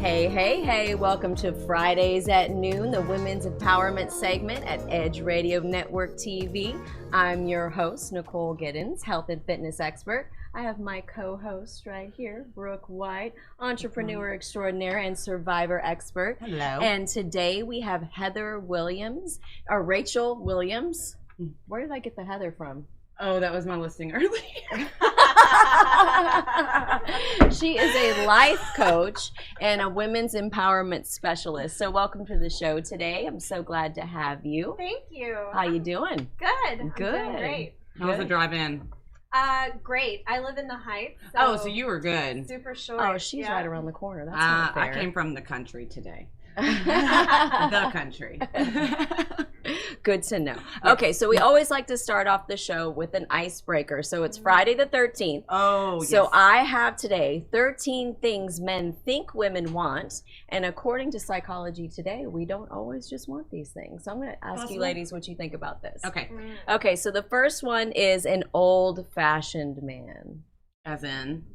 Hey, hey, hey, welcome to Fridays at Noon, the Women's Empowerment segment at Edge Radio Network TV. I'm your host, Nicole Giddens, health and fitness expert. I have my co-host right here, Brooke White, entrepreneur extraordinaire and survivor expert. Hello. And today we have Heather Williams, or Rachel Williams. Where did I get the Heather from? Oh, that was my listing earlier. She is a life coach and a women's empowerment specialist. So welcome to the show today. I'm so glad to have you. Thank you. How you doing? Good. Good. I'm doing great. How was the drive-in? Great. I live in the Heights. So you were good. Super short. Oh, she's right around the corner. That's not fair. I came from the country today. The country. Good to know. Okay, so we always like to start off the show with an icebreaker. So it's Friday the 13th. Oh, yes. So I have today 13 things men think women want. And according to Psychology Today, we don't always just want these things. So I'm going to ask you ladies what you think about this. Okay. Okay, so the first one is an old-fashioned man. As in?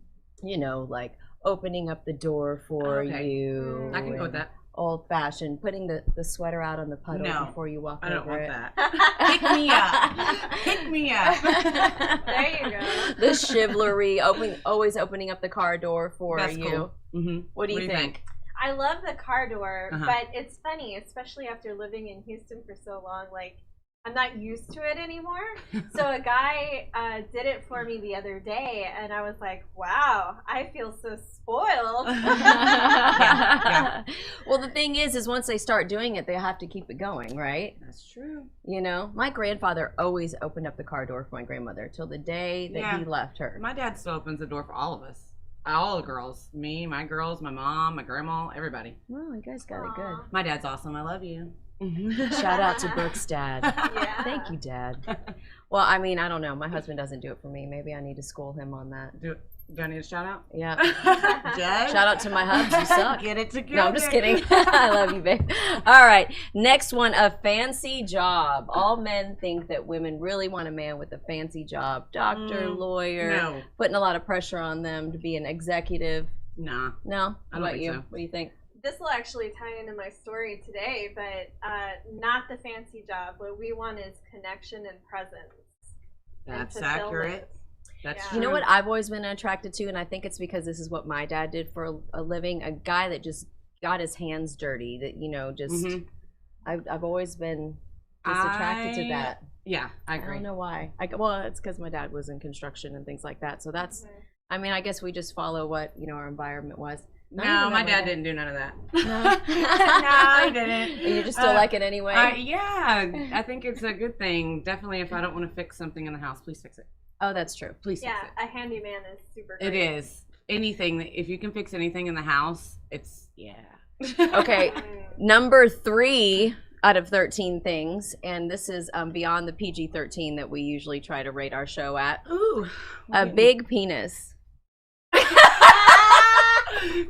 You know, like opening up the door for you. I can go with that. Old-fashioned, putting the sweater out on the puddle before you walk over it. I don't want that. Pick me up. Pick me up. There you go. The chivalry, always opening up the car door for That's you. Cool. Mm-hmm. What do you think? I love the car door, but it's funny, especially after living in Houston for so long, like, I'm not used to it anymore. So a guy did it for me the other day, and I was like, wow, I feel so spoiled. Yeah. Well, the thing is once they start doing it, they have to keep it going, right? That's true. You know, my grandfather always opened up the car door for my grandmother till the day that he left her. My dad still opens the door for all of us. All the girls. Me, my girls, my mom, my grandma, everybody. Well, you guys got it good. My dad's awesome. I love you. Shout out to Brooke's dad. Yeah. Thank you, Dad. Well, I mean, I don't know. My husband doesn't do it for me. Maybe I need to school him on that. Do I need a shout out? Yeah. Dad? Shout out to my hubs. You suck. Get it together. No, I'm just kidding. I love you, babe. All right. Next one, a fancy job. All men think that women really want a man with a fancy job. Doctor, lawyer, putting a lot of pressure on them to be an executive. Nah. No? I don't think so. What do you think? This will actually tie into my story today, but not the fancy job. What we want is connection and presence. That's and accurate. That's true. You know what I've always been attracted to, and I think it's because this is what my dad did for a living, a guy that just got his hands dirty, that, you know, just, I've always been just attracted to that. Yeah, I agree. I don't know why. Well, it's because my dad was in construction and things like that. So that's, I mean, I guess we just follow what, you know, our environment was. No, my dad didn't do none of that. No, No, he didn't. You just still like it anyway? Yeah, I think it's a good thing. Definitely, if I don't want to fix something in the house, please fix it. Oh, that's true. Please fix it. A handyman is super great. It is. Anything, if you can fix anything in the house, it's, Okay, number 3 out of 13 things, and this is beyond the PG-13 that we usually try to rate our show at. Ooh. A big penis.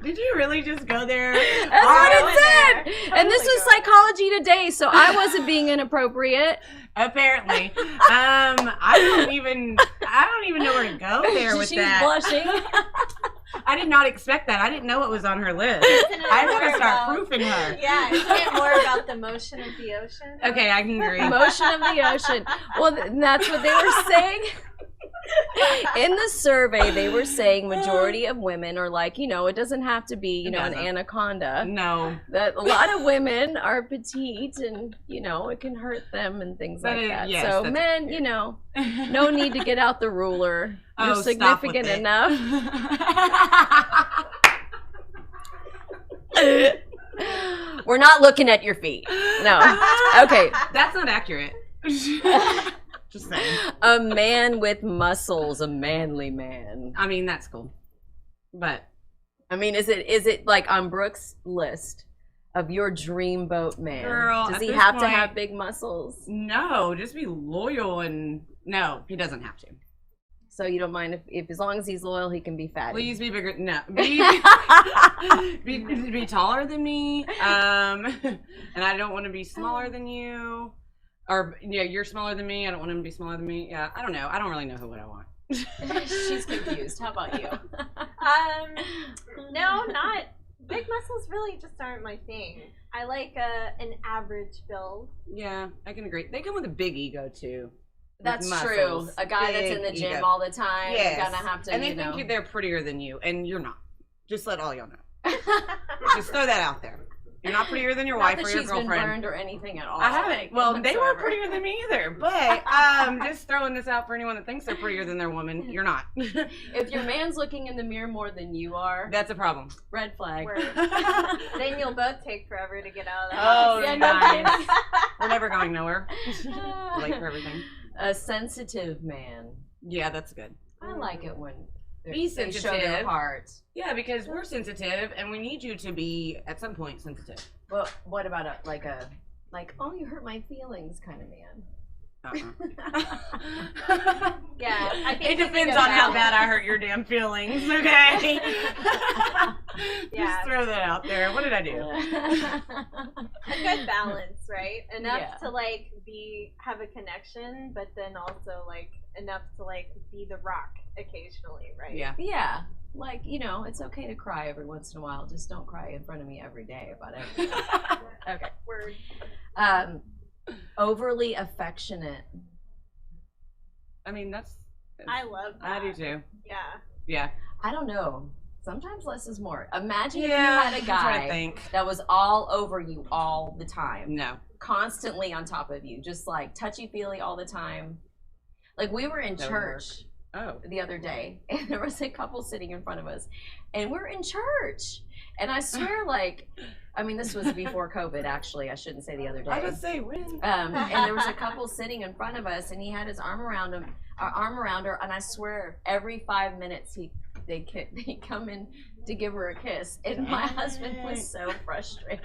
Did you really just go there? That's what it said. And this was Psychology Today, so I wasn't being inappropriate. Apparently. I don't even know where to go there with that. She's blushing. I did not expect that. I didn't know it was on her list. I have to start proofing her. Yeah, isn't it more about the motion of the ocean? Okay, I can agree. Motion of the ocean. Well, that's what they were saying. In the survey, they were saying majority of women are like, you know, it doesn't have to be, you know, an anaconda. No. That a lot of women are petite and, you know, it can hurt them and things like that. Yes, so men, you know, no need to get out the ruler. You're significant enough. We're not looking at your feet. No. Okay. That's not accurate. Just saying. A man with muscles, a manly man. I mean, that's cool. But I mean, is it like on Brooke's list of your dreamboat man? Girl, does he have to have big muscles? No, just be loyal and no, he doesn't have to. So you don't mind if as long as he's loyal, he can be fat. Please be bigger. No, be taller than me. And I don't want to be smaller than you. Or yeah, you're smaller than me. I don't want him to be smaller than me. Yeah, I don't know. I don't really know what I want. She's confused. How about you? No, not big Big muscles really just aren't my thing. I like an average build. Yeah, I can agree. They come with a big ego too. That's muscles. true. A guy that's in the Big gym ego. all the time, Yes. you're gonna have to, And they you know. think they're prettier than you, and you're not. Just let all y'all know. Just throw that out there. You're not prettier than your Not wife that or your she's been girlfriend. burned or anything at all. I haven't. Well, they weren't whatsoever. prettier than me either. But just throwing this out for anyone that thinks they're prettier than their woman, you're not. If your man's looking in the mirror more than you are, That's a problem. red flag. Word. Then you'll both take forever to get out of the Oh, house. Yeah, no nice. kidding. We're never going nowhere. Late for everything. A sensitive man. Yeah, that's good. I like it when Be they show their sensitive. heart. Yeah, because we're sensitive, and we need you to be at some point sensitive. But what about a oh, you hurt my feelings kind of man? Yeah, I think It you depends need on a how balance. bad I hurt your damn feelings, okay? Yeah. Just throw that out there. What did I do? A good balance, right? Enough Yeah. to like have a connection, but then also like enough to like be the rock occasionally, right? Yeah. Yeah. Like, you know, it's okay to cry every once in a while. Just don't cry in front of me every day about everything. Okay. Word. Overly affectionate. I mean, that's. I love that. I do too. Yeah. Yeah. I don't know. Sometimes less is more. Imagine Yeah. if you had a I'm trying to guy think. that was all over you all the time, No. constantly on top of you, just like touchy-feely all the time. Like we were in That would work. church Oh. the other day, and there was a couple sitting in front of us, and we're in church, and I swear, like, I mean, this was before COVID, actually. I shouldn't say the other day. I just say when. And there was a couple sitting in front of us, and he had his arm around her, and I swear, every 5 minutes they come in to give her a kiss, and my husband was so frustrated.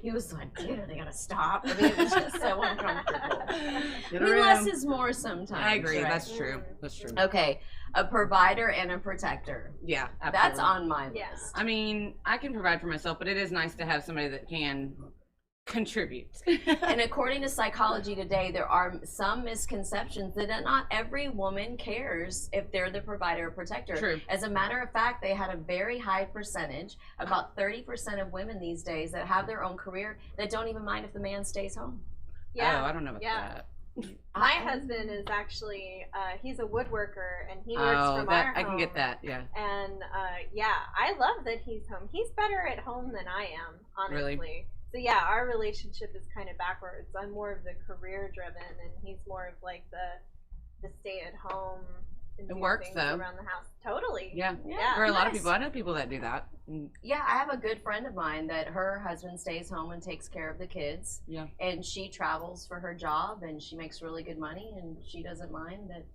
He was like, "Dude, are they gonna stop?" I mean, it was just so uncomfortable. I Get mean, her less in. is more sometimes. I agree. right? That's true. That's true. Okay, a provider and a protector. Yeah. Absolutely. That's on my list. Yeah. I mean, I can provide for myself, but it is nice to have somebody that can contribute. And according to Psychology Today, there are some misconceptions that not every woman cares if they're the provider or protector. True. As a matter of fact, they had a very high percentage, about 30% of women these days that have their own career that don't even mind if the man stays home. Yeah. Oh, I don't know about Yeah. that. My husband is actually he's a woodworker and he works Oh, from that our I can get home. that. Yeah. And yeah, I love that he's home. He's better at home than I am, honestly. Really? So yeah, our relationship is kind of backwards. I'm more of the career driven, and he's more of like the stay at home. And It do works, things though. around the house. Totally. Yeah. Yeah. For a lot of nice. people, I know people that do that. Mm, Yeah, I have a good friend of mine that her husband stays home and takes care of the kids. Yeah. And she travels for her job and she makes really good money and she doesn't mind that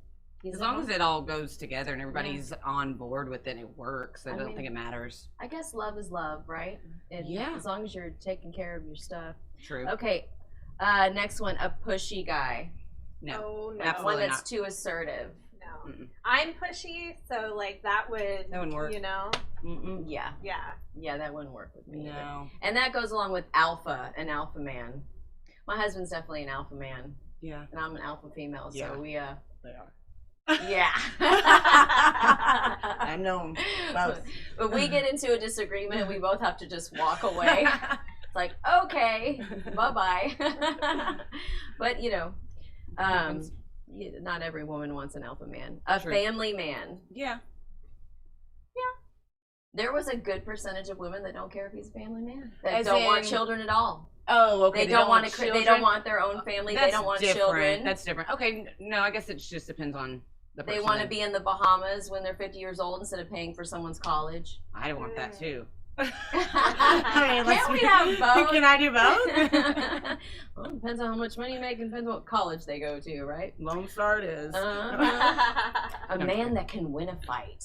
he's As at long home. as it all goes together and everybody's on board with it, it works. I don't mean- think it matters. I guess love is love, right? And Yeah. as long as you're taking care of your stuff. True. Okay. Next one, a pushy guy. No. Oh no. Absolutely One that's not. too assertive. No. Mm-mm. I'm pushy, so like that would. That wouldn't work. You know. Mm-mm. Yeah. Yeah. Yeah, that wouldn't work with me either. No. And that goes along with alpha, an alpha man. My husband's definitely an alpha man, Yeah. and I'm an alpha female, so Yeah. we They are. yeah. I know 'em both. When we get into a disagreement, we both have to just walk away. It's like, okay, bye-bye. But, you know, Happens. not every woman wants an alpha man. A True. family man. Yeah. There was a good percentage of women that don't care if he's a family man. That As don't want in- children at all. Oh, okay. They don't want to. They don't want their own family. They don't want different. children. That's different. Okay, no, I guess it just depends on the person. They want to then. be in the Bahamas when they're 50 years old instead of paying for someone's college. I want that too. Can't we have both? Can I do both? Well, it depends on how much money you make and depends on what college they go to, right? Lone Star it is. A man that can win a fight.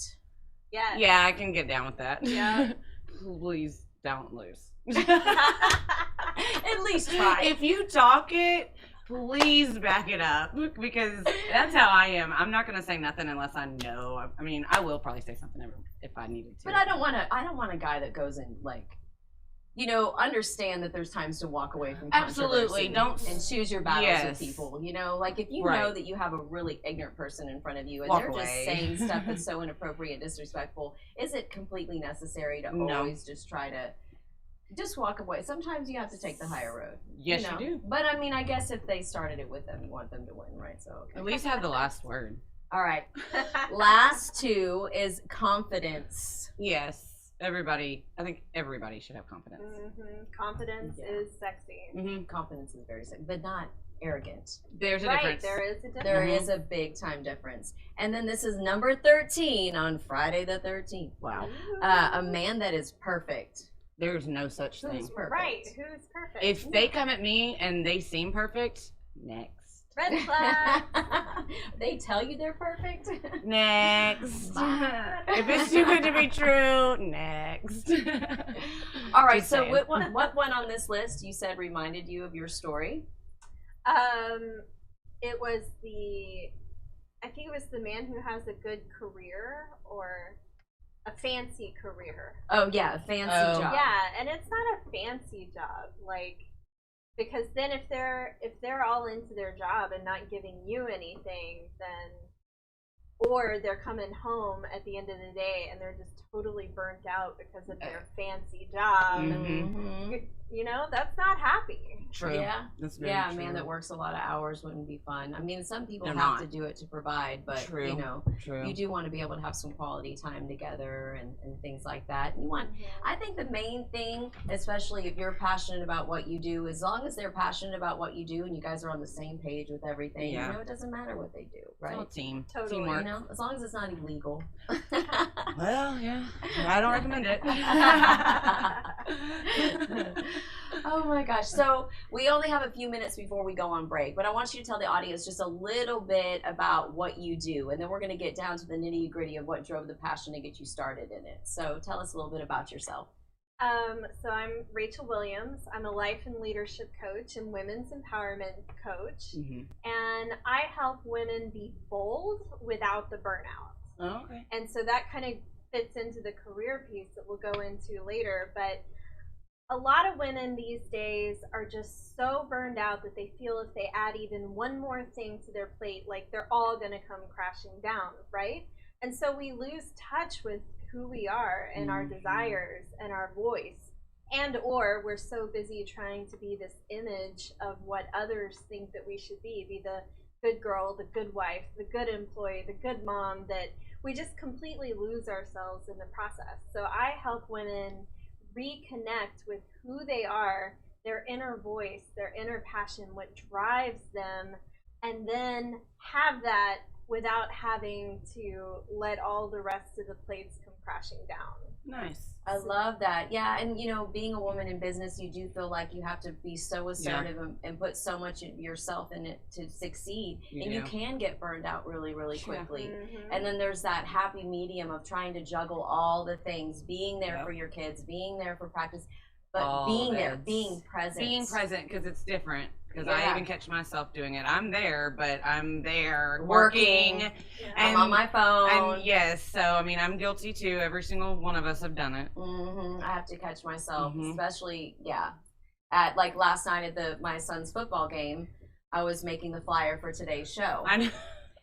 Yeah. Yeah, I can get down with that. Yeah. Please don't lose. At least try. If you talk it, please back it up because that's how I am. I'm not gonna say nothing unless I know. I mean, I will probably say something if I needed to. But I don't want to. I don't want a guy that goes in like understand that there's times to walk away from Absolutely. controversy and choose your battles Yes. with people. Like if you Right. know that you have a really ignorant person in front of you and Walk they're away. just saying stuff that's so inappropriate and disrespectful, is it completely necessary to No. always just try to just walk away? Sometimes you have to take the higher road. Yes, you do. But I mean, I guess if they started it with them, you want them to win, right? So okay. At least have the last word. All right. Last two is confidence. Yes. I think everybody should have confidence. Confidence Yeah. is sexy. Confidence is very sick, but not arrogant. There's a Right, difference. there is a difference. There is a big time difference. And then this is number 13 on Friday the 13th. Wow. A man that is perfect. There's no such thing. Who's perfect? Right, who's perfect? If they come at me and they seem perfect, next. Red flag. They tell you they're perfect. Next. If it's too good to be true, next. All right. Just So saying. what one on this list you said reminded you of your story? It was I think it was the man who has a good career or a fancy career. Oh yeah, a fancy Oh. job. Yeah, and it's not a fancy job, because then if they're all into their job and not giving you anything, then or they're coming home at the end of the day and they're just totally burnt out because of their fancy job. Mhm. That's not happy. True. Yeah. That's very Yeah, a true. man that works a lot of hours wouldn't be fun. I mean, some people They're have not. to do it to provide, but True. True. you do want to be able to have some quality time together and things like that. You want, I think the main thing, especially if you're passionate about what you do, as long as they're passionate about what you do and you guys are on the same page with everything, Yeah. it doesn't matter what they do, It's all right? team. Totally. Teamwork. As long as it's not illegal. Well, yeah. I don't recommend it. Oh my gosh. So we only have a few minutes before we go on break, but I want you to tell the audience just a little bit about what you do, and then we're going to get down to the nitty gritty of what drove the passion to get you started in it. So tell us a little bit about yourself. So I'm Rachel Williams. I'm a life and leadership coach and women's empowerment coach. And I help women be bold without the burnout. Oh, okay. And so that kind of fits into the career piece that we'll go into later. But a lot of women these days are just so burned out that they feel if they add even one more thing to their plate, like they're all going to come crashing down, right? And so we lose touch with who we are and our desires and our voice, and or we're so busy trying to be this image of what others think that we should be the good girl, the good wife, the good employee, the good mom, that we just completely lose ourselves in the process. So I help women reconnect with who they are, their inner voice, their inner passion, what drives them, and then have that without having to let all the rest of the plates come crashing down. Nice. I love that. Yeah, and being a woman in business, you do feel like you have to be so assertive and put so much of yourself in it to succeed. And you can get burned out really, really quickly. And then there's that happy medium of trying to juggle all the things, being there for your kids, being there for practice, but All being of there, it. being present. Being present, because it's different. Because Yeah. I even catch myself doing it. I'm there, but I'm there Working. working. I'm on my phone. And yes, so I mean, I'm guilty too. Every single one of us have done it. I have to catch myself, Mhm. especially at like last night at my son's football game. I was making the flyer for today's show, I know.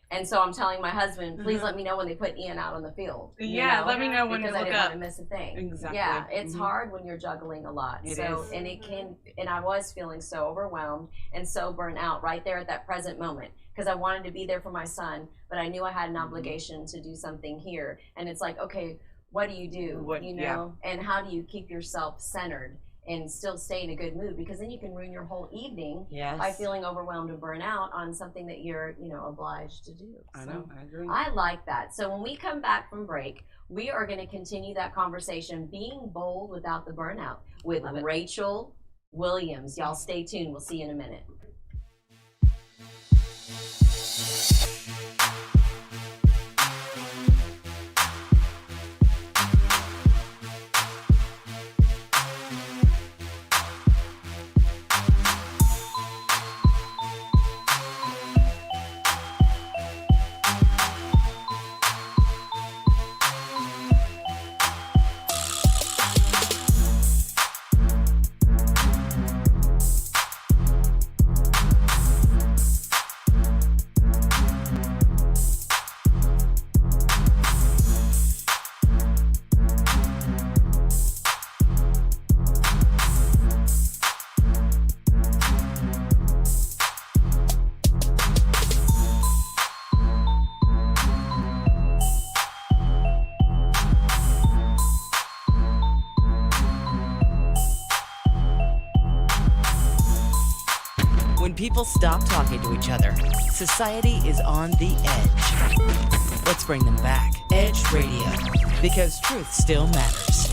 and so I'm telling my husband, please let me know when they put Ian out on the field. Yeah, let me know when to because I look didn't want up. to miss a thing. Exactly. Yeah, it's Mhm. hard when you're juggling a lot. It so is. and it can, and I was feeling so overwhelmed and so burnt out right there at that present moment because I wanted to be there for my son, but I knew I had an obligation to do something here. And it's like, okay, what do you do? What- And how do you keep yourself centered and still stay in a good mood? Because then you can ruin your whole evening Yes. by feeling overwhelmed and burnt out on something that you're, obliged to do. I So know. I agree. I like that. So when we come back from break, we are going to continue that conversation, being bold without the burnout, with Love it. Rachel Williams. Y'all stay tuned. We'll see you in a minute. people stop talking to each other, society is on the edge. Let's bring them back. Edge Radio, because truth still matters.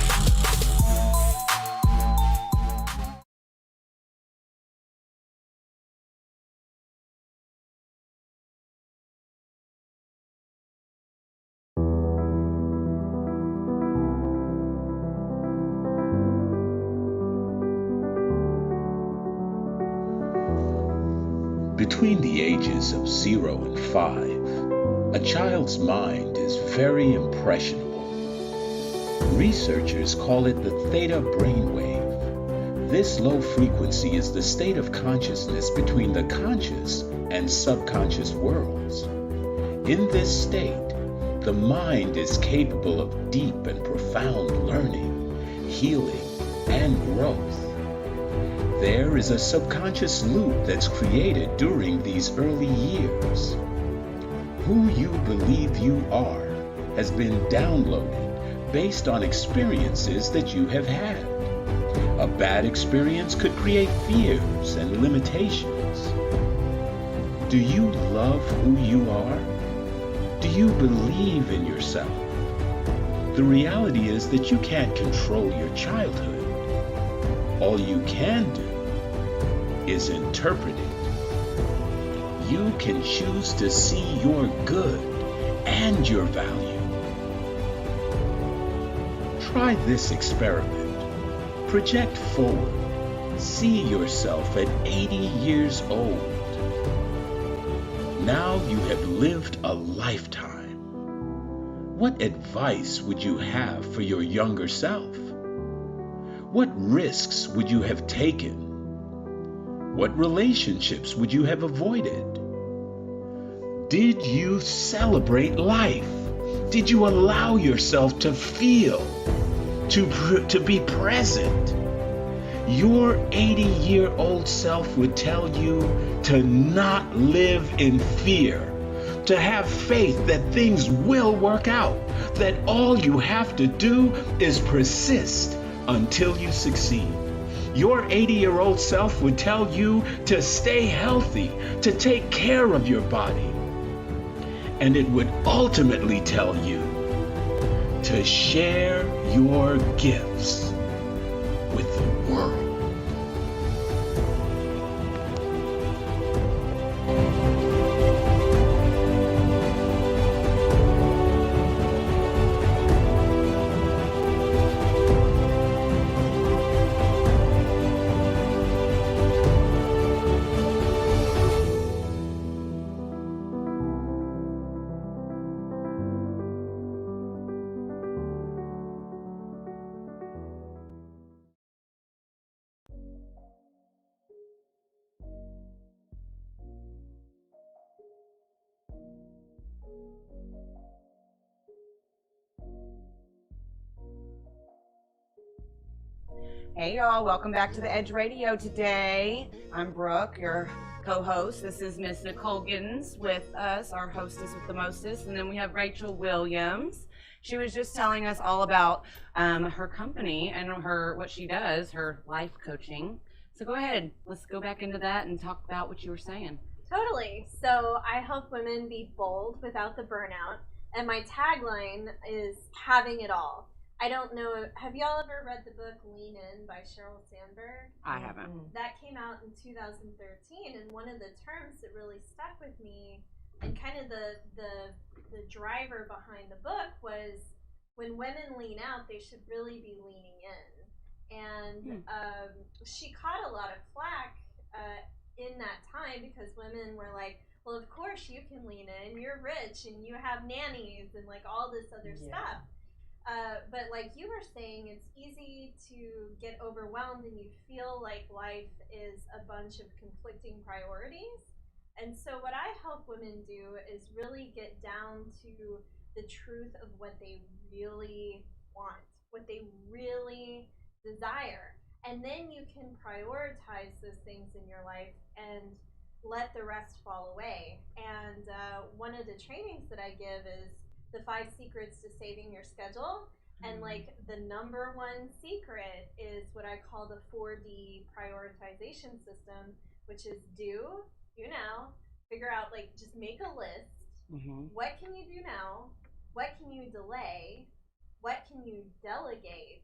Between the ages of 0 and 5, a child's mind is very impressionable. Researchers call it the theta brainwave. This low frequency is the state of consciousness between the conscious and subconscious worlds. In this state, the mind is capable of deep and profound learning, healing, and growth. There is a subconscious loop that's created during these early years. Who you believe you are has been downloaded based on experiences that you have had. A bad experience could create fears and limitations. Do you love who you are? Do you believe in yourself? The reality is that you can't control your childhood. All you can do is interpret it. You can choose to see your good and your value. Try this experiment. Project forward. See yourself at 80 years old. Now you have lived a lifetime. What advice would you have for your younger self? What risks would you have taken? What relationships would you have avoided? Did you celebrate life? Did you allow yourself to feel, to be present? Your 80-year-old self would tell you to not live in fear, to have faith that things will work out, that all you have to do is persist until you succeed. Your 80-year-old self would tell you to stay healthy, to take care of your body. And it would ultimately tell you to share your gifts with the world. Hey y'all, welcome back to the Edge Radio today. I'm Brooke, your co-host. This is Miss Nicole Giddens with us, our hostess with the mostest. And then we have Rachel Williams. She was just telling us all about her company and what she does, her life coaching. So go ahead, let's go back into that and talk about what you were saying. Totally. So I help women be bold without the burnout. And my tagline is having it all. I don't know, have y'all ever read the book Lean In by Sheryl Sandberg? I haven't. That came out in 2013, and one of the terms that really stuck with me and kind of the driver behind the book was when women lean out, they should really be leaning in. And she caught a lot of flack in that time because women were like, well, of course you can lean in, you're rich and you have nannies and like all this other stuff. But like you were saying, it's easy to get overwhelmed and you feel like life is a bunch of conflicting priorities. And so what I help women do is really get down to the truth of what they really want, what they really desire. And then you can prioritize those things in your life and let the rest fall away. And one of the trainings that I give is the 5 secrets to saving your schedule. And like the #1 secret is what I call the 4D prioritization system, which is do now, figure out, like, just make a list. What can you do now? What can you delay? What can you delegate?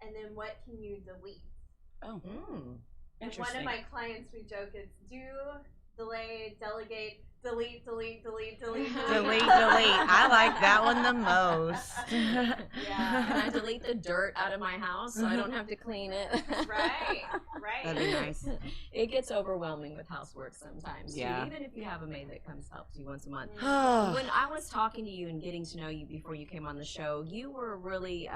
And then what can you delete? Oh, And one of my clients, we joke, it's do, delay, delegate, delete, delete, delete, delete, delete. delete. I like that one the most. Yeah. Can I delete the dirt out of my house so I don't have to clean it? Right. That'd be nice. It gets overwhelming with housework sometimes, too, Yeah. even if you have a maid that comes helps you once a month. Oh, When I was talking to you and getting to know you before you came on the show, you were really,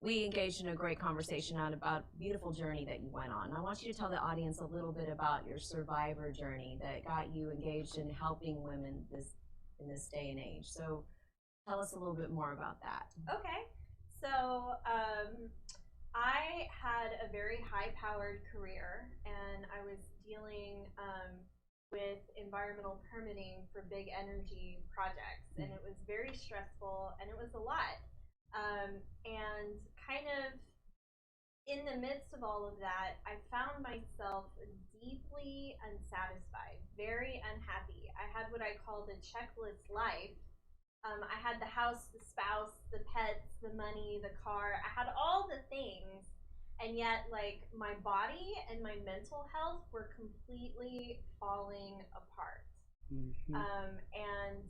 we engaged in a great conversation about a beautiful journey that you went on. I want you to tell the audience a little bit about your survivor journey that got you engaged in helping women in this day and age. So tell us a little bit more about that. Okay. So I had a very high-powered career, and I was dealing with environmental permitting for big energy projects, and it was very stressful, and it was a lot. And kind of in the midst of all of that, I found myself deeply unsatisfied, very unhappy. I had what I call the checklist life. I had the house, the spouse, the pets, the money, the car. I had all the things, and yet, like, my body and my mental health were completely falling apart. And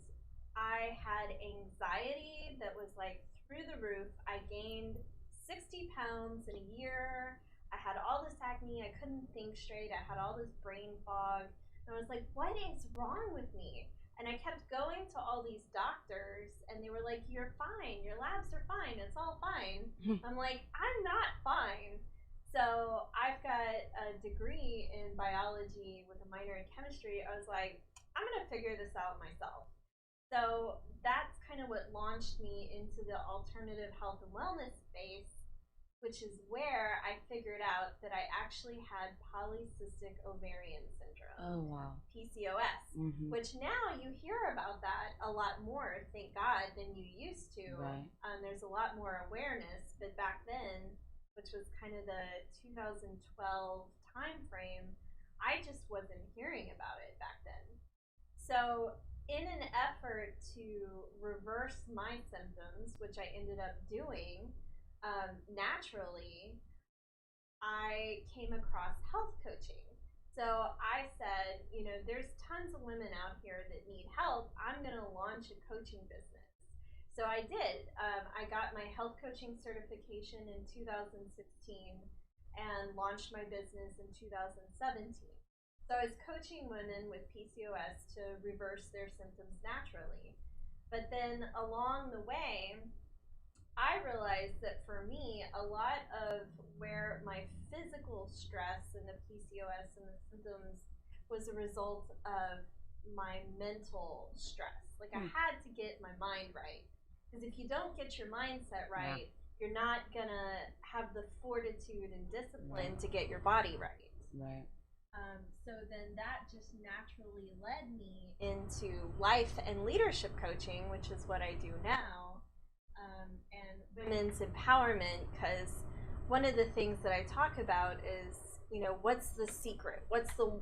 I had anxiety that was, like, through the roof. I gained 60 pounds in a year. I had all this acne. I couldn't think straight. I had all this brain fog. And I was like, what is wrong with me? And I kept going to all these doctors, and they were like, you're fine. Your labs are fine. It's all fine. I'm like, I'm not fine. So I've got a degree in biology with a minor in chemistry. I was like, I'm going to figure this out myself. So that's kind of what launched me into the alternative health and wellness space, which is where I figured out that I actually had polycystic ovarian syndrome. Oh, wow. PCOS, which now you hear about that a lot more, thank God, than you used to. Right. There's a lot more awareness, but back then, which was kind of the 2012 time frame, I just wasn't hearing about it back then. So in an effort to reverse my symptoms, which I ended up doing naturally, I came across health coaching. So I said, there's tons of women out here that need help. I'm going to launch a coaching business. So I did. I got my health coaching certification in 2016 and launched my business in 2017. So I was coaching women with PCOS to reverse their symptoms naturally. But then along the way, I realized that for me, a lot of where my physical stress and the PCOS and the symptoms was a result of my mental stress. Like, I had to get my mind right. Because if you don't get your mindset right, you're not going to have the fortitude and discipline to get your body right. Right. So then that just naturally led me into life and leadership coaching, which is what I do now, and women's empowerment, because one of the things that I talk about is, what's the secret?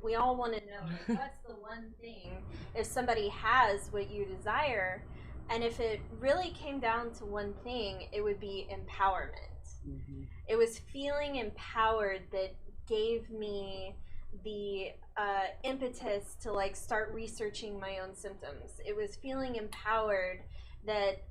We all want to know, like, what's the one thing if somebody has what you desire? And if it really came down to one thing, it would be empowerment. It was feeling empowered that gave me the impetus to, like, start researching my own symptoms. It was feeling empowered that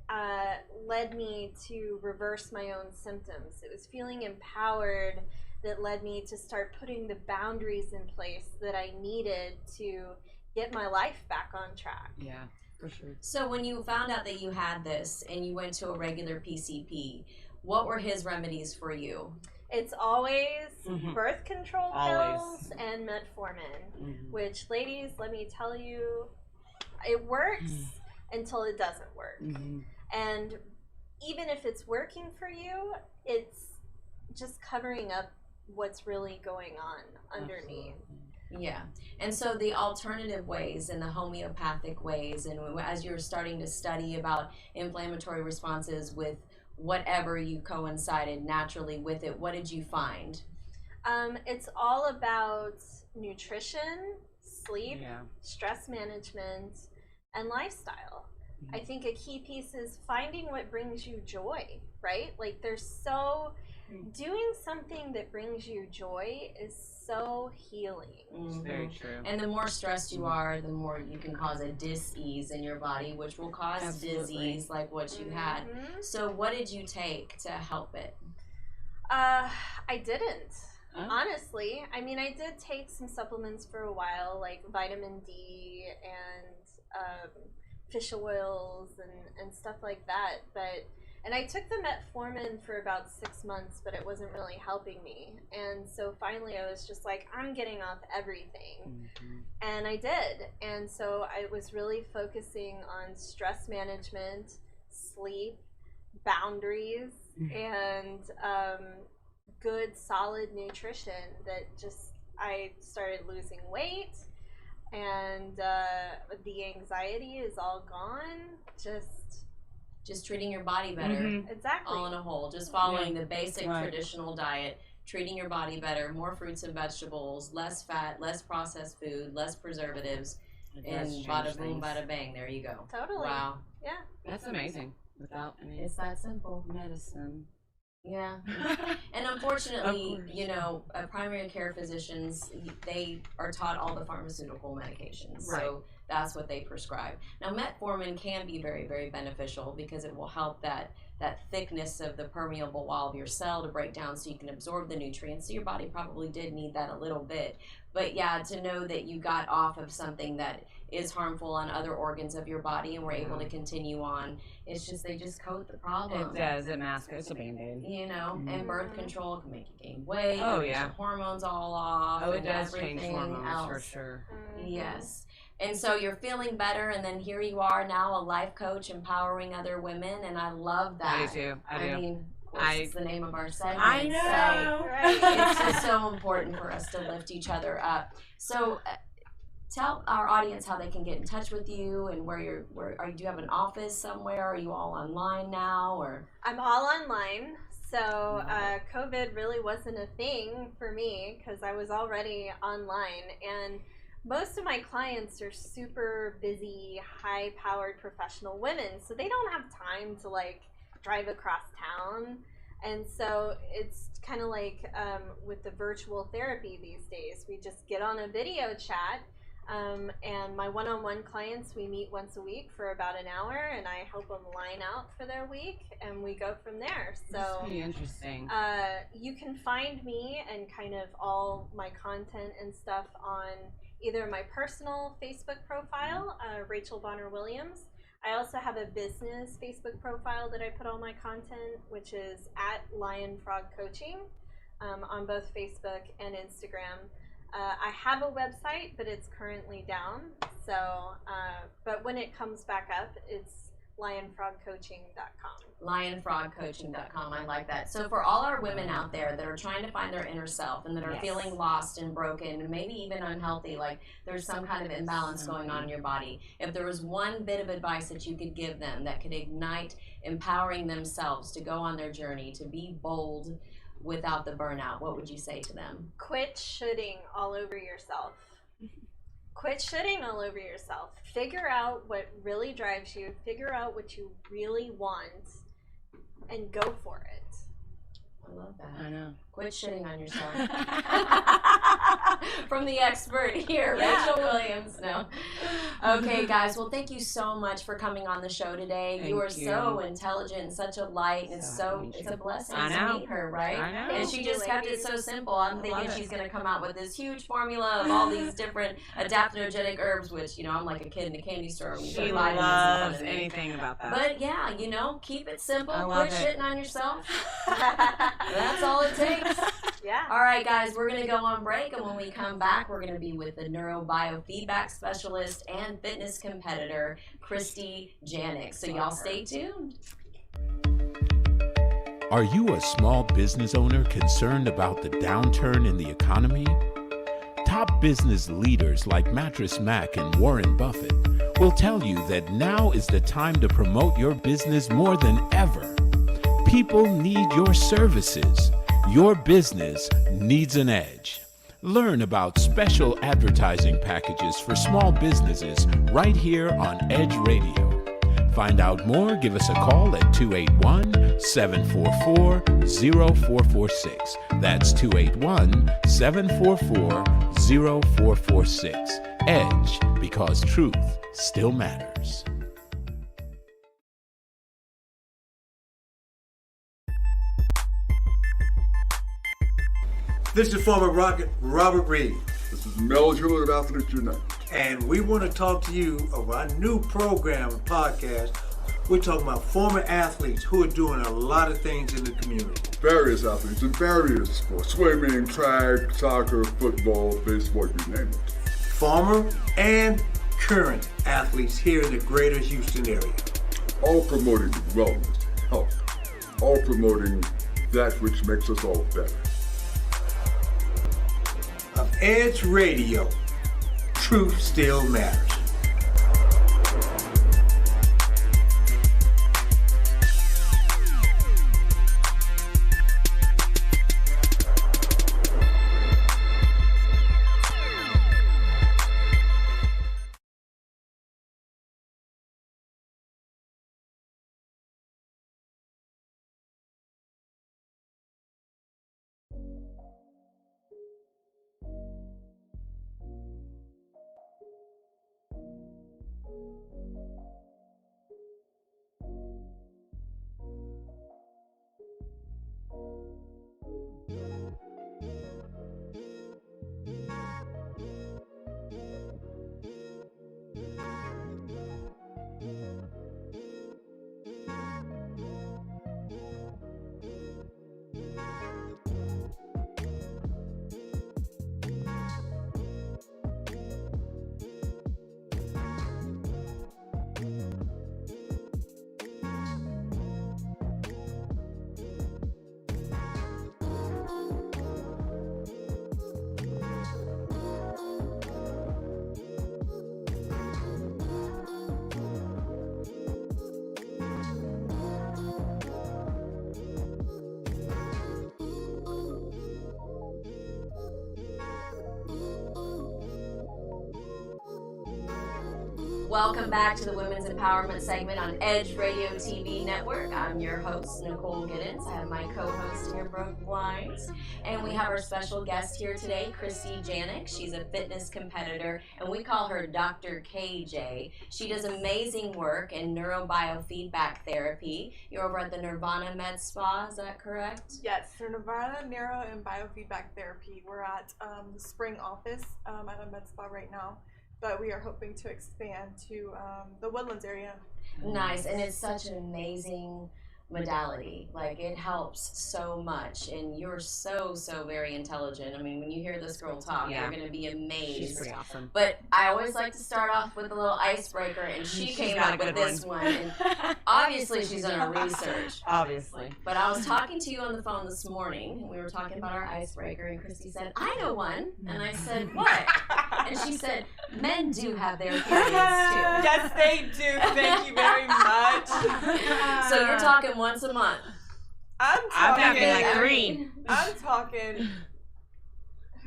led me to reverse my own symptoms. It was feeling empowered that led me to start putting the boundaries in place that I needed to get my life back on track. Yeah, for sure. So when you found out that you had this and you went to a regular PCP, what were his remedies for you? It's always birth control pills and metformin, which, ladies, let me tell you, it works until it doesn't work. And even if it's working for you, it's just covering up what's really going on underneath. Yeah. And so the alternative ways and the homeopathic ways, and as you're starting to study about inflammatory responses with whatever you coincided naturally with it, what did you find? It's all about nutrition, sleep, stress management, and lifestyle. I think a key piece is finding what brings you joy, right? Like doing something that brings you joy is so healing. Very true. And the more stressed you are, the more you can cause a dis-ease in your body, which will cause disease like what you had. So what did you take to help it? I didn't. Honestly, I mean, I did take some supplements for a while, like vitamin D and fish oils and stuff like that. And I took the metformin for about 6 months, but it wasn't really helping me. And so finally I was just like, I'm getting off everything. And I did. And so I was really focusing on stress management, sleep, boundaries, and good, solid nutrition that just, I started losing weight. And the anxiety is all gone. Just treating your body better. Exactly. All in a whole. Just following the basic traditional diet, treating your body better, more fruits and vegetables, less fat, less processed food, less preservatives, and bada boom, bada bang. There you go. Totally. Wow. Yeah. That's amazing. Without any It's that simple. medicine. Yeah. And unfortunately, you know, primary care physicians, they are taught all the pharmaceutical medications. So that's what they prescribe. Now, metformin can be very, very beneficial because it will help that thickness of the permeable wall of your cell to break down so you can absorb the nutrients. So your body probably did need that a little bit. But yeah, to know that you got off of something that is harmful on other organs of your body and were able to continue on, it's just, they just coat the problem. It does, it masks it. It's a Band-Aid. You know, and birth control can make you gain weight. Oh, makes yeah. your hormones all off. Oh, it and does change everything hormones else. for sure. Yes. And so you're feeling better, and then here you are now, a life coach empowering other women, and I love that. I do too. I do. I mean, of course, it's the name of our segment. I know. So Right. it's just so important for us to lift each other up. So tell our audience how they can get in touch with you, and do you have an office somewhere? Are you all online now, or? I'm all online. So COVID really wasn't a thing for me because I was already online, and most of my clients are super busy, high-powered professional women, so they don't have time to like drive across town. And so it's kind of like with the virtual therapy these days, we just get on a video chat, and my one-on-one clients, we meet once a week for about an hour, and I help them line out for their week, and we go from there. So That's pretty interesting. you can find me and kind of all my content and stuff on either my personal Facebook profile, Rachel Bonner Williams. I also have a business Facebook profile that I put all my content, which is at Lion Frog Coaching, on both Facebook and Instagram. I have a website, but it's currently down. So, but when it comes back up, it's lionfrogcoaching.com. Lionfrogcoaching.com. I like that. So for all our women out there that are trying to find their inner self and that are feeling lost and broken and maybe even unhealthy, like there's some kind of imbalance going on in your body, if there was one bit of advice that you could give them that could ignite empowering themselves to go on their journey, to be bold without the burnout, what would you say to them? Quit shitting all over yourself. Quit shitting all over yourself. Figure out what really drives you. Figure out what you really want and go for it. I love that. I know. Quit shitting on yourself. From the expert here, Rachel Williams. No. Okay, guys. Well, thank you so much for coming on the show today. Thank you are you. so intelligent and such a light, and it's a blessing to meet her, right? I know. And she just kept it so simple. I'm thinking she's going to come out with this huge formula of all these different adaptogenic herbs, which, you know, I'm like a kid in a candy store. When you She put vitamins in front loves of me. anything about that. But yeah, you know, keep it simple. I love Quit it. shitting on yourself. That's all it takes. Yeah. All right, guys, we're going to go on break, and when we come back, we're going to be with the neurobiofeedback specialist and fitness competitor, Christy Janik. So y'all stay tuned. Are you a small business owner concerned about the downturn in the economy? Top business leaders like Mattress Mac and Warren Buffett will tell you that now is the time to promote your business more than ever. People need your services. Your business needs an edge. Learn about special advertising packages for small businesses right here on Edge Radio. Find out more, give us a call at 281-744-0446. That's 281-744-0446. Edge, because truth still matters. This is former Rocket Robert Reed, This is Mel Hewitt of Athletes United. and we want to talk to you of our new program and podcast. We're talking about former athletes who are doing a lot of things in the community. Various athletes in various sports, swimming, track, soccer, football, baseball, you name it. Former and current athletes here in the greater Houston area. All promoting wellness, health, all promoting that which makes us all better. Of Edge Radio, truth still matters. Welcome back to the Women's Empowerment segment on Edge Radio TV Network. I'm your host, Nicole Giddens. I have my co-host here, Brooke Wines. And we have our special guest here today, Christy Janik. She's a fitness competitor, and we call her Dr. KJ. She does amazing work in neurobiofeedback therapy. You're over at the Nirvana Med Spa, is that correct? Yes, so Nirvana Neuro and Biofeedback Therapy. We're at the spring office at a med spa right now, but we are hoping to expand to the Woodlands area. Nice, and it's such an amazing modality. Like, it helps so much, and you're so very intelligent. I mean, when you hear this girl talk, Yeah. you're going to be amazed. She's pretty awesome. But I always like to start off with a little icebreaker, and she She's came got up a with good this one. And obviously, she's done her research. Obviously. But I was talking to you on the phone this morning, and we were talking about our icebreaker, and Christy said, I know one. And I said, what? And she said, men do have their periods too. Yes, they do. Thank you very much. So you're talking once a month. I'm I'm talking talking like 3. I'm talking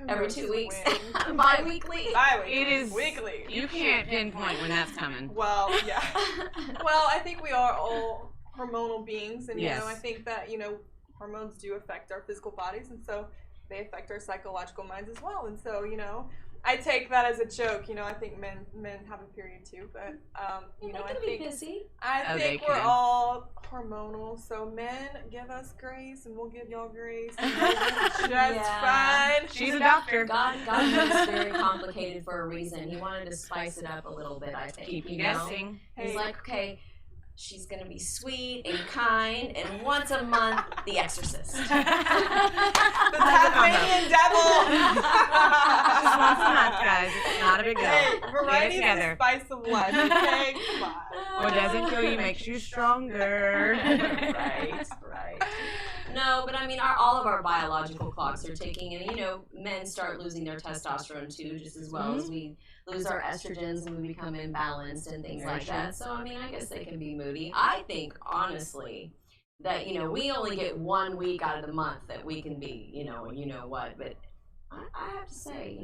Every 2 weeks. When? Bi-weekly. Bi-weekly. It is weekly. You can't pinpoint when that's coming. Well, yeah. Well, I think we are all hormonal beings, and Yes. I think that hormones do affect our physical bodies, and so they affect our psychological minds as well. And so I take that as a joke. I think men have a period too, but I think Oh, they we're can. all hormonal. So men, give us grace, and we'll give y'all grace. And we'll be just fine. She's a doctor. God made us very complicated for a reason. He wanted to spice it up a little bit, I think. Keep you know? guessing. He's Hey. like, okay, she's going to be sweet and kind, and once a month, The Exorcist. The Tasmanian devil. Just once a month, guys. It's not a big deal. Hey, Get variety it is the together. spice of life. Okay, come on. What doesn't kill you makes you stronger. right. No, but I mean, all of our biological clocks are ticking, and men start losing their testosterone too, just as well as we lose our estrogens and we become imbalanced and things like that. So I mean, I guess they can be moody. I think honestly that we only get 1 week out of the month that we can be, but I have to say,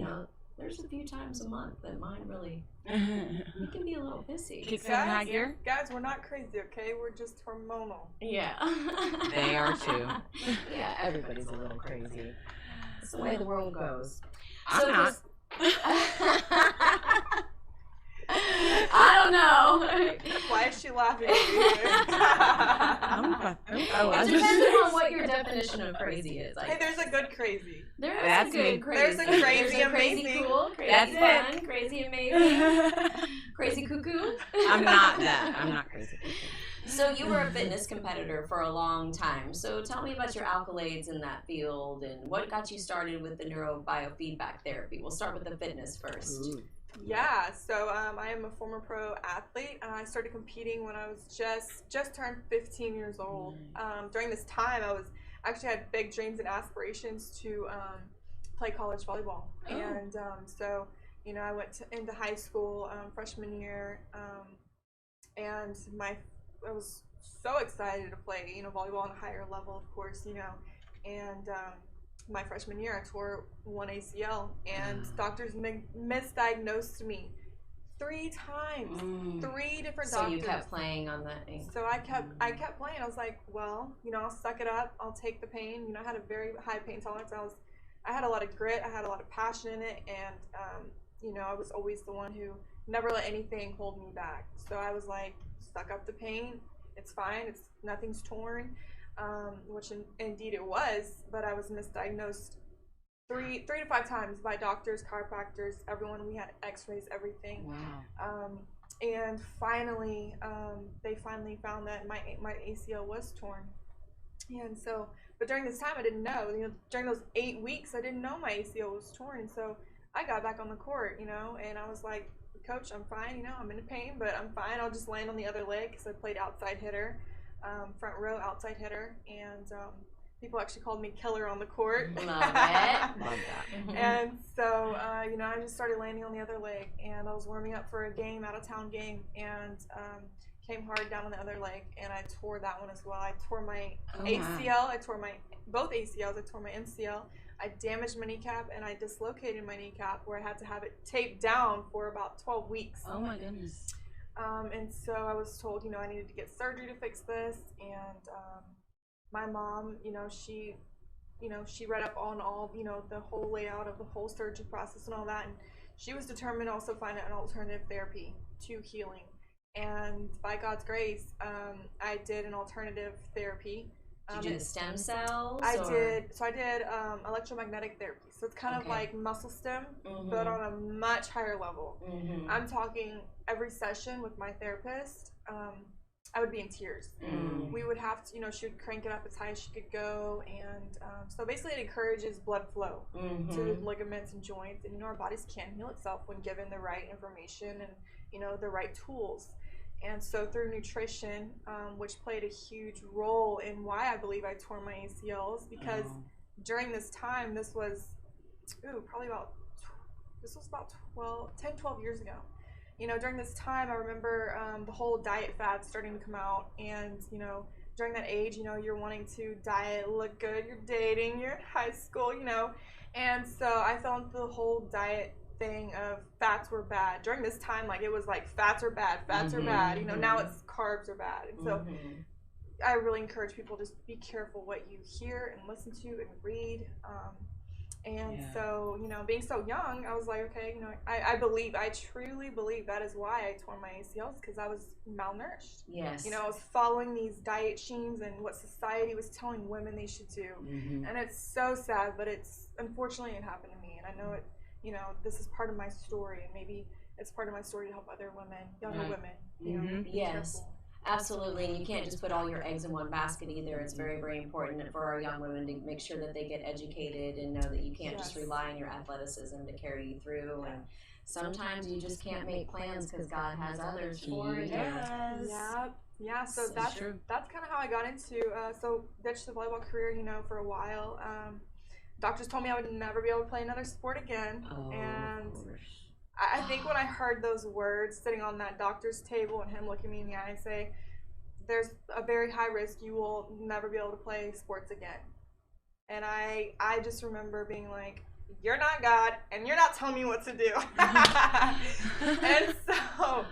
there's a few times a month that mine really, you can be a little pissy. Kicks in high gear. Guys, we're not crazy, okay? We're just hormonal. Yeah. They are too. Yeah, everybody's a little crazy. That's the way the world goes. I'm not. I don't know. Why is she laughing at you? It depends on what your definition of crazy is. Hey, there's a good crazy. There's a good crazy. There's a crazy There's a crazy amazing. cool, crazy That's fun, crazy amazing, crazy cuckoo. I'm not that. I'm not crazy. So you were a fitness competitor for a long time. So tell me about your accolades in that field and what got you started with the neurobiofeedback therapy. We'll start with the fitness first. Ooh. Yeah, so I am a former pro athlete. I started competing when I was just turned 15 years old. During this time, I actually had big dreams and aspirations to play college volleyball. Oh. And so, I went into high school freshman year, and I was so excited to play, volleyball on a higher level, of course, and my freshman year, I tore one ACL, and doctors misdiagnosed me 3 times. 3 different doctors. So you kept playing on that. So I kept playing. I was like, well, I'll suck it up. I'll take the pain. I had a very high pain tolerance. I had a lot of grit. I had a lot of passion in it, and I was always the one who never let anything hold me back. So I was like, suck up the pain. It's fine. Nothing's torn. Which indeed it was, but I was misdiagnosed 3 to 5 times by doctors, chiropractors, everyone. We had x-rays, everything. Wow. And finally, they finally found that my ACL was torn. And so, but during this time I didn't know, during those 8 weeks I didn't know my ACL was torn. And so I got back on the court, and I was like, coach, I'm fine, I'm in pain, but I'm fine. I'll just land on the other leg because I played outside hitter. Front row outside hitter, and people actually called me killer on the court. Love it. Love that. And so I just started landing on the other leg, and I was warming up for a game, out of town game, and came hard down on the other leg, and I tore that one as well. I tore my ACL, I tore both ACLs, I tore my MCL, I damaged my kneecap, and I dislocated my kneecap where I had to have it taped down for about 12 weeks. Oh my goodness. And so I was told, I needed to get surgery to fix this, and my mom, she read up on all, the whole layout of the whole surgery process and all that, and she was determined to also find an alternative therapy to healing. And by God's grace, I did an alternative therapy. Did you do the stem cells? I did electromagnetic therapy. So it's kind of like muscle stem, but on a much higher level. I'm talking every session with my therapist, I would be in tears. We would have to, she would crank it up as high as she could go. And so basically it encourages blood flow to the ligaments and joints. And, our bodies can heal itself when given the right information and, the right tools. And so through nutrition, which played a huge role in why I believe I tore my ACLs, because during this time, this was about 12 years ago. During this time, I remember the whole diet fad starting to come out, and during that age, you're wanting to diet, look good, you're dating, you're in high school, and so I fell into the whole diet thing of fats were bad. During this time, it was like fats are bad, now it's carbs are bad. And so I really encourage people to just be careful what you hear and listen to and read. So, being so young, I was like, okay, I truly believe that is why I tore my ACLs, because I was malnourished. Yes. I was following these diet schemes and what society was telling women they should do. And it's so sad, but unfortunately it happened to me, and I know it. This is part of my story, and maybe it's part of my story to help other women, younger women, be careful. Absolutely, and you can't just put all your eggs in one basket either. It's very, very important for our young women to make sure that they get educated and know that you can't just rely on your athleticism to carry you through. And sometimes you just can't make plans because God has others for you. Yes. Yeah. So that's kind of how I got into. So ditched the volleyball career, for a while. Doctors told me I would never be able to play another sport again, and I think when I heard those words sitting on that doctor's table and him looking me in the eye and say, there's a very high risk you will never be able to play sports again. And I just remember being like, you're not God, and you're not telling me what to do. And so,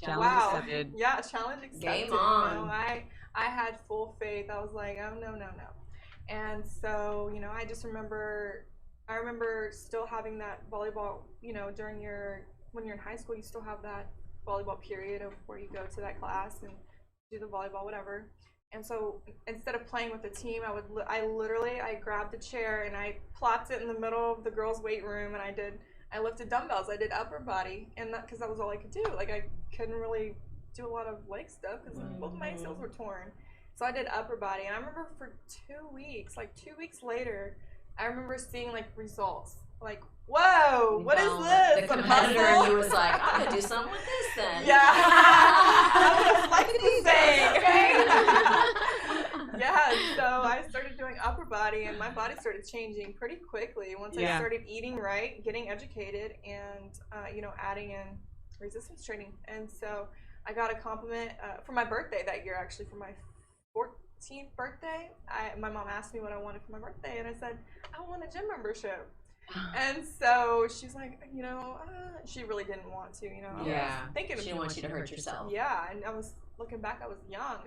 Challenge accepted. Yeah, challenge accepted. Game on. You know, I had full faith. I was like, oh, no. And so, you know, I remember still having that volleyball, you know, when you're in high school, you still have that volleyball period of where you go to that class and do the volleyball, whatever. And so instead of playing with the team, I grabbed a chair and I plopped it in the middle of the girls' weight room, and I lifted dumbbells. I did upper body, and because that was all I could do. Like, I couldn't really do a lot of leg stuff because both of my ACLs were torn. So I did upper body, and I remember for 2 weeks, like 2 weeks later, I remember seeing like results. Like, whoa, what is this? The competitor and you was like, I'm gonna do something with this then. Yeah. I was like this thing. Yeah, so I started doing upper body, and my body started changing pretty quickly once I started eating right, getting educated, and you know, adding in resistance training. And so I got a compliment for my birthday that year, actually, for my 14th birthday. My mom asked me what I wanted for my birthday, and I said, I want a gym membership. And so she's like, you know, she really didn't want to, you know. I was thinking she didn't want you to hurt yourself. Yeah, and I was looking back, I was young.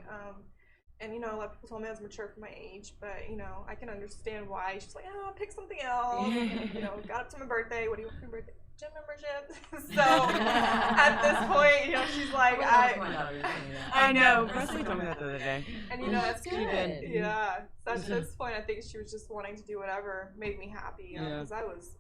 And, you know, a lot of people told me I was mature for my age, but, you know, I can understand why. She's like, oh, pick something else. And, you know, got up to my birthday. What do you want for your birthday? Gym membership. So at this point, you know, she's like, I know. Presley told me that the other day. And, you know, that's good. Yeah. So at this point, I think she was just wanting to do whatever made me happy. You know, because I was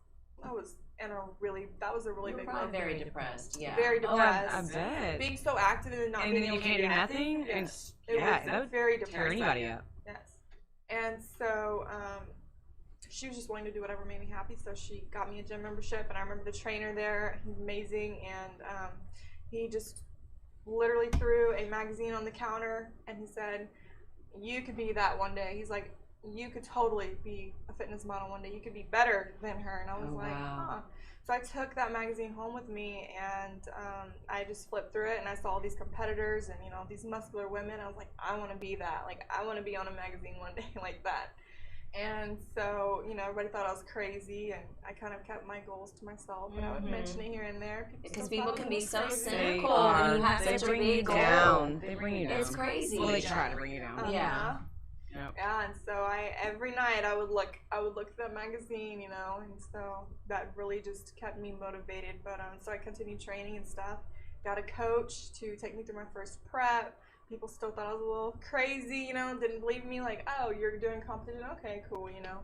in a really, that was a really big probably one. Very depressed. Yeah. Very depressed. I bet. Being so active and not And being then able you can't to do do nothing. Yes. It was It was very tear depressing. anybody up. Yes. And so she was just wanting to do whatever made me happy, so she got me a gym membership, and I remember the trainer there, he's amazing, and he just literally threw a magazine on the counter, and he said, you could be that one day. He's like, you could totally be a fitness model one day. You could be better than her. And I was huh. So I took that magazine home with me, and I just flipped through it, and I saw all these competitors and, you know, these muscular women. I was like, I want to be that. Like, I want to be on a magazine one day like that. And so, you know, everybody thought I was crazy, and I kind of kept my goals to myself, and I would mention it here and there. Because people can be so They cynical are. when you have They such a bring you big goal. down. They bring you down. It's crazy. Well, they try to bring you down. Yeah. Yep. Yeah, and so every night I would look at that magazine, you know, and so that really just kept me motivated. But so I continued training and stuff. Got a coach to take me through my first prep. People still thought I was a little crazy, you know, didn't believe me. Like, oh, you're doing competition, okay, cool, you know.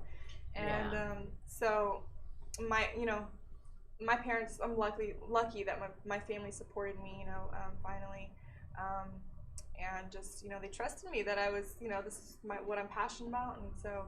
And so my parents, I'm lucky that my family supported me, you know, finally. And just, you know, they trusted me that I was, you know, this is what I'm passionate about. And so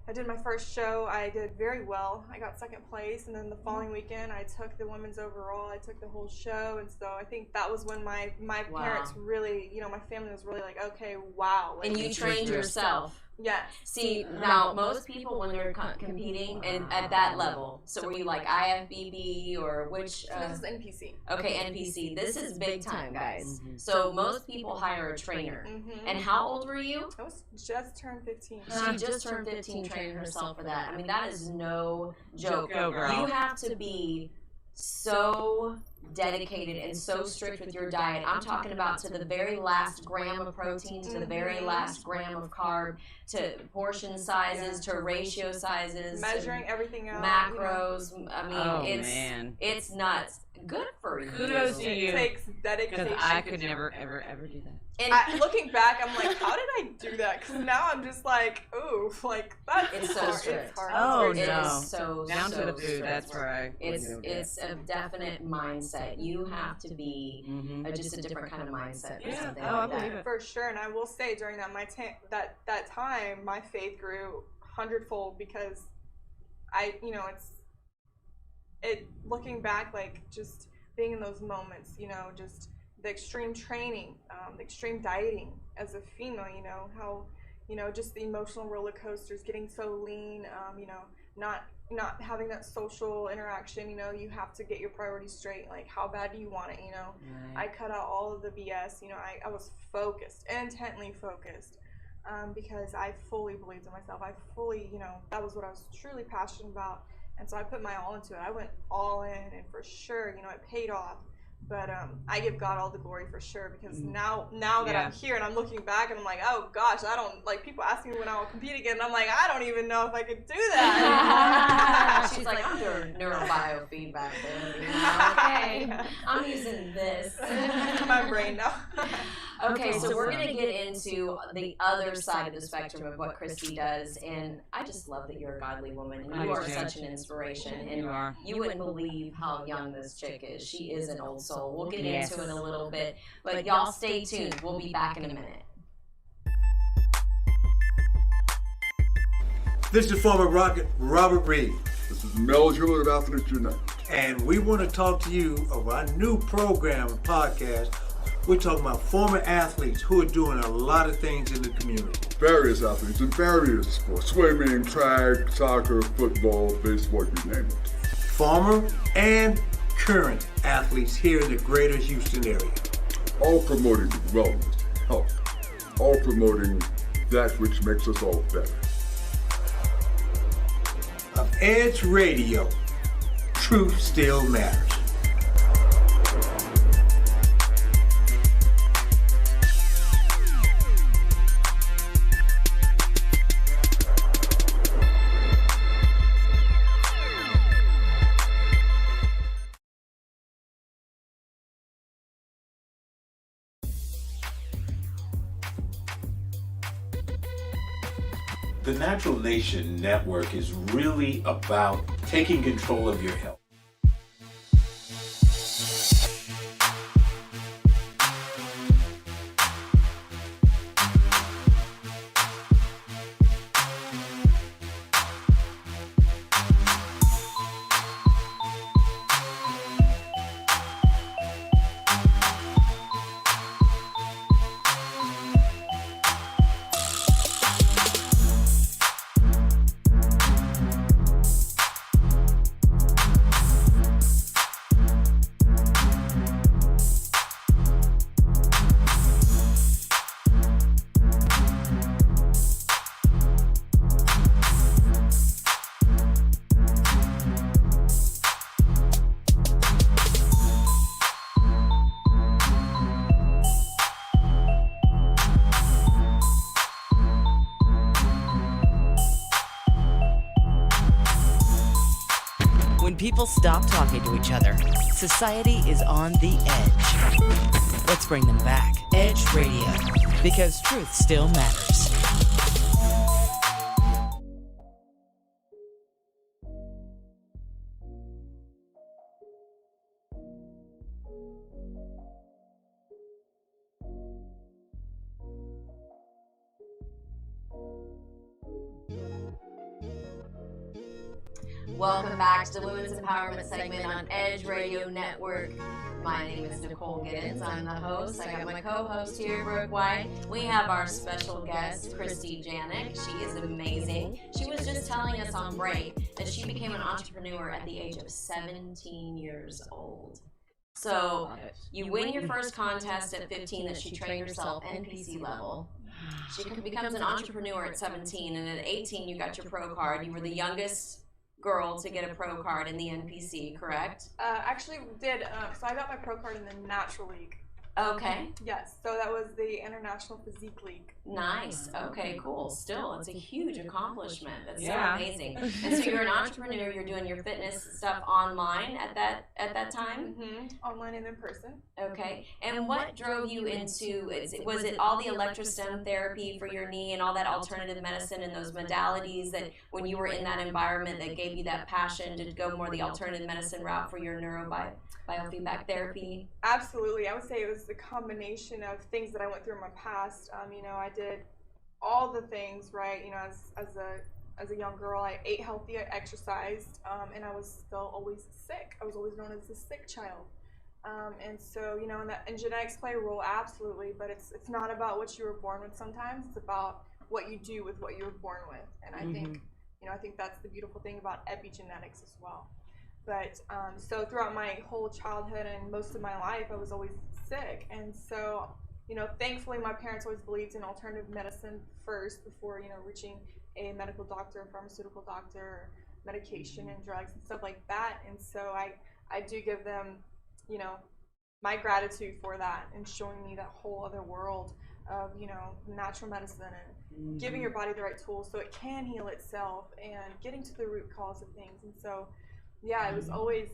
I did my first show. I did very well. I got second place. And then the following weekend, I took the women's overall. I took the whole show. And so I think that was when my parents really, you know, my family was really like, okay, wow. Like, And you trained yourself. Yes. See, now most people when they're competing and at that level, so were you like IFBB or which? So this is NPC. Okay, NPC. This is big time, guys. So most people hire a trainer. And how old were you? I was just turned 15. She just turned 15 training herself for that. I mean, that is no joke. Go, girl. You have to be so dedicated and so strict with your diet. I'm talking about to the very last gram of protein, to the very last gram of carb, to portion sizes, to ratio sizes, measuring everything out, macros. You know. I mean, it's nuts. Good for you. Kudos to you. It takes dedication. Because I could never, ever, ever do that. And looking back, I'm like, how did I do that? Because now I'm just like, ooh, like that's it's so hard. strict. It's hard. Oh, It no. is so Down to the food, strict. that's where I It's a definite mindset. You have to be just a different kind of mindset for something I like believe that. it. For sure, and I will say during that time, my faith grew 100-fold because looking back, like just being in those moments, you know, just the extreme training, the extreme dieting as a female, you know, how, you know, just the emotional roller coasters, getting so lean, you know, not having that social interaction, you know, you have to get your priorities straight, like how bad do you want it, you know. I cut out all of the BS, you know, I was focused, intently focused, because I fully believed in myself. I fully, you know, that was what I was truly passionate about. And so I put my all into it. I went all in, and for sure, you know, it paid off. But I give God all the glory for sure, because now that I'm here and I'm looking back and I'm like, oh gosh, I don't, like, people ask me when I will compete again, and I'm like, I don't even know if I could do that. She's like, I'm doing neurobiofeedback therapy. Okay, I'm using this. My brain now. Okay, so we're going to get into the other side of the spectrum of what Christy does, and I just love that you're a godly woman, and you are such an inspiration, and you wouldn't believe how young this chick is. She is an old soul. We'll get into it in a little bit, but y'all stay tuned. We'll be back in a minute. This is former Rocket Robert Reed. This is Mel Hewitt of Athletes United. And we want to talk to you of our new program and podcast. We're talking about former athletes who are doing a lot of things in the community. Various athletes in various sports. Swimming, track, soccer, football, baseball, you name it. Former and current athletes here in the greater Houston area. All promoting wellness, health. All promoting that which makes us all better. Of Edge Radio, truth still matters. The Natural Nation Network is really about taking control of your health. When people stop talking to each other, society is on the edge. Let's bring them back. Edge Radio, because truth still matters. Welcome back to the Women's Empowerment segment on Edge Radio Network. My name is Nicole Giddens. I'm the host. I got my co-host here, Brooke White. We have our special guest, Christy Janik. She is amazing. She was just telling us on break that she became an entrepreneur at the age of 17 years old. So you win your first contest at 15 that she trained herself NPC level. She becomes an entrepreneur at 17, and at 18 you got your pro card. You were the youngest girl to get a pro card in the NPC, correct? Actually did. So I got my pro card in the Natural League. Okay. Yes. So that was the International Physique League. Nice. Okay, cool. Still, it's a huge accomplishment. That's so amazing. And so you're an entrepreneur. You're doing your fitness stuff online at that time. Mm-hmm. Online and in person. Okay. And what drove you into? Was it all the electrostim therapy for your knee and all that alternative medicine and those modalities that when you were in that environment that gave you that passion to go more the alternative medicine route for your biofeedback therapy? Absolutely. I would say it was the combination of things that I went through in my past. I did all the things, right? As a young girl, I ate healthy, I exercised, and I was still always sick. I was always known as the sick child. And so, and genetics play a role, absolutely, but it's not about what you were born with sometimes. It's about what you do with what you were born with. And I think that's the beautiful thing about epigenetics as well. But so throughout my whole childhood and most of my life, I was always sick. And so, thankfully my parents always believed in alternative medicine first before, reaching a medical doctor, a pharmaceutical doctor, medication and drugs and stuff like that. And so I do give them, you know, my gratitude for that and showing me that whole other world of, you know, natural medicine and giving your body the right tools so it can heal itself and getting to the root cause of things. And so, yeah, it was always,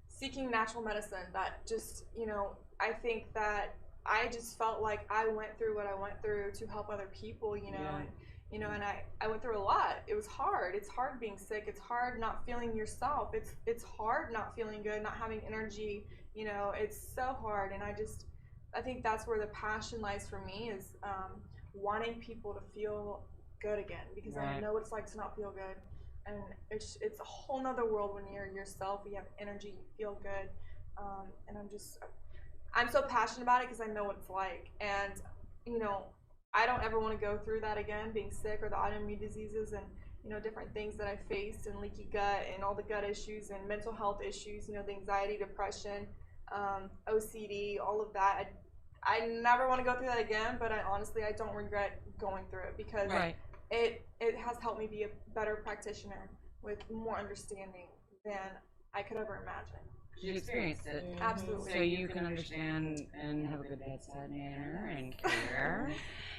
seeking natural medicine that just, you know, I think that I just felt like I went through what I went through to help other people, you know, and I went through a lot. It was hard. It's hard being sick. It's hard not feeling yourself. It's hard not feeling good, not having energy, you know, it's so hard. And I think that's where the passion lies for me, is wanting people to feel good again, because I know what it's like to not feel good. And it's a whole nother world when you're yourself, you have energy, you feel good. And I'm so passionate about it because I know what it's like. And, you know, I don't ever want to go through that again, being sick, or the autoimmune diseases and, you know, different things that I faced, and leaky gut and all the gut issues and mental health issues, you know, the anxiety, depression, OCD, all of that. I never want to go through that again, but I don't regret going through it, because it has helped me be a better practitioner with more understanding than I could ever imagine. You experienced it. Absolutely. So you can understand and have a good bedside manner and care.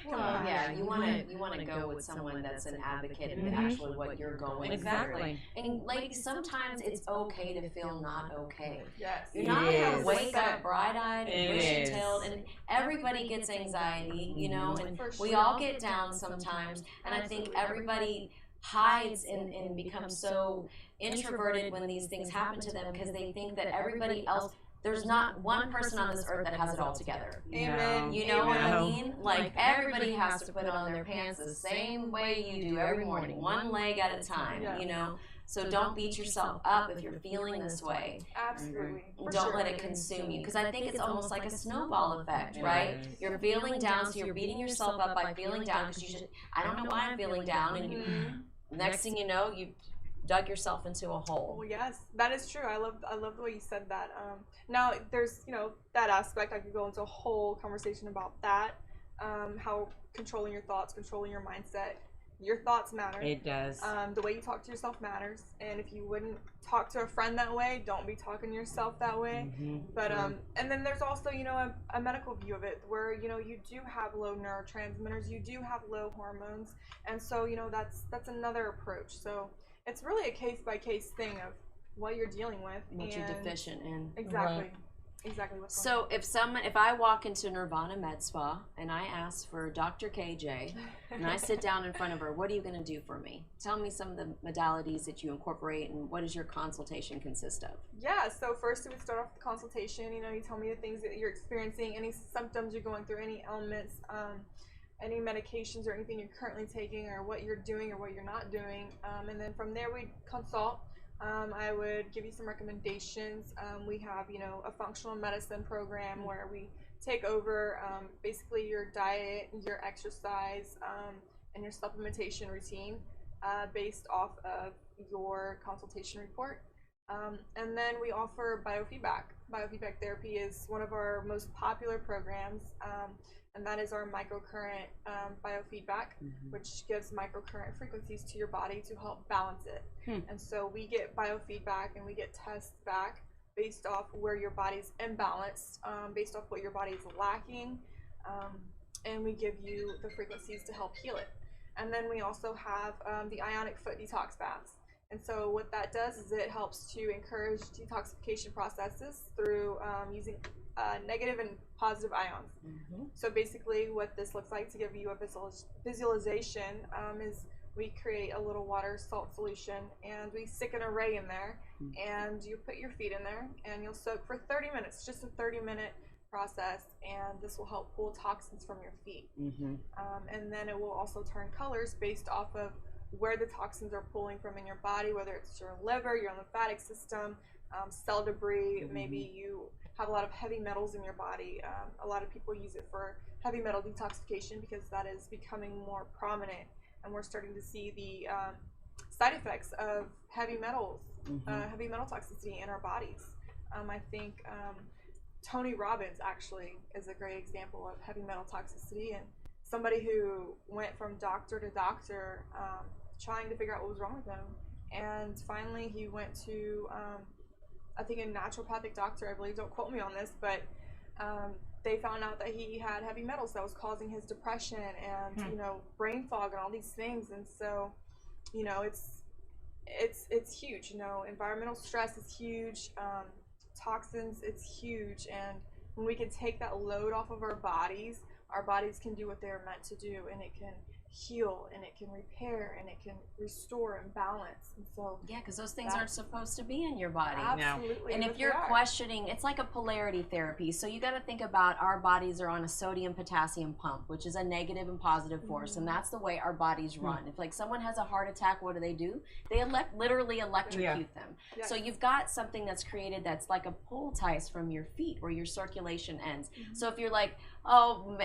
Well, yeah, you want to go with someone that's an advocate of actually what you're going through. Exactly. And ladies, sometimes it's okay to feel not okay. Yes. You're not going to wake up bright-eyed and bushy-tailed, and everybody gets anxiety, you know, and we all get down sometimes, and I think everybody hides and becomes so introverted when these things happen to them, because they think that everybody else, there's not one person on this earth that has it all together. Amen. You know what I mean? Like, everybody has to put on their pants the same way you do every morning, one leg at a time, you know? So don't beat yourself up if you're feeling this way. Absolutely. Don't let it consume you, because I think it's almost like a snowball effect, right? You're feeling down, so you're beating yourself up by feeling down, because I don't know why I'm feeling down, and next thing you know, you dug yourself into a hole. Well, yes, that is true. I love the way you said that. Now, there's, you know, that aspect. I could go into a whole conversation about that. How controlling your thoughts, controlling your mindset. Your thoughts matter. It does. The way you talk to yourself matters. And if you wouldn't talk to a friend that way, don't be talking to yourself that way. But and then there's also, you know, a medical view of it, where, you know, you do have low neurotransmitters, you do have low hormones, and so, you know, that's another approach. So it's really a case-by-case thing of what you're dealing with. What you're deficient in. Exactly. Exactly what's going So if I walk into Nirvana Med Spa and I ask for Dr. KJ and I sit down in front of her, what are you going to do for me? Tell me some of the modalities that you incorporate, and what does your consultation consist of? Yeah, so first we would start off with the consultation. You know, you tell me the things that you're experiencing, any symptoms you're going through, any ailments, any medications or anything you're currently taking, or what you're doing or what you're not doing. And then from there we consult. I would give you some recommendations. We have, you know, a functional medicine program where we take over basically your diet, your exercise, and your supplementation routine based off of your consultation report. And then we offer biofeedback. Biofeedback therapy is one of our most popular programs, and that is our microcurrent biofeedback, which gives microcurrent frequencies to your body to help balance it. And so we get biofeedback and we get tests back based off where your body's imbalanced, based off what your body is lacking, and we give you the frequencies to help heal it. And then we also have the ionic foot detox baths. And so what that does is it helps to encourage detoxification processes through using negative and positive ions. So basically what this looks like, to give you a visualization, is we create a little water salt solution and we stick an array in there, and you put your feet in there and you'll soak for 30 minutes, just a 30-minute process, and this will help pull toxins from your feet. And then it will also turn colors based off of where the toxins are pulling from in your body, whether it's your liver, your lymphatic system, cell debris, maybe you have a lot of heavy metals in your body. A lot of people use it for heavy metal detoxification because that is becoming more prominent, and we're starting to see the side effects of heavy metals, heavy metal toxicity in our bodies. I think Tony Robbins actually is a great example of heavy metal toxicity, and somebody who went from doctor to doctor trying to figure out what was wrong with him. And finally, he went to, I think, a naturopathic doctor, I believe. Don't quote me on this, but they found out that he had heavy metals that was causing his depression and you know, brain fog and all these things. And so, you know, it's huge. You know, environmental stress is huge. Toxins, it's huge. And when we can take that load off of our bodies can do what they're meant to do, and it can heal, and it can repair, and it can restore and balance. And so yeah, because those things aren't supposed to be in your body. Absolutely. And if you're questioning, it's like a polarity therapy. So you got to think about our bodies are on a sodium potassium pump, which is a negative and positive force, and that's the way our bodies run. If like someone has a heart attack, what do? They literally electrocute them. So you've got something that's created that's like a poultice from your feet where your circulation ends. So if you're like, oh,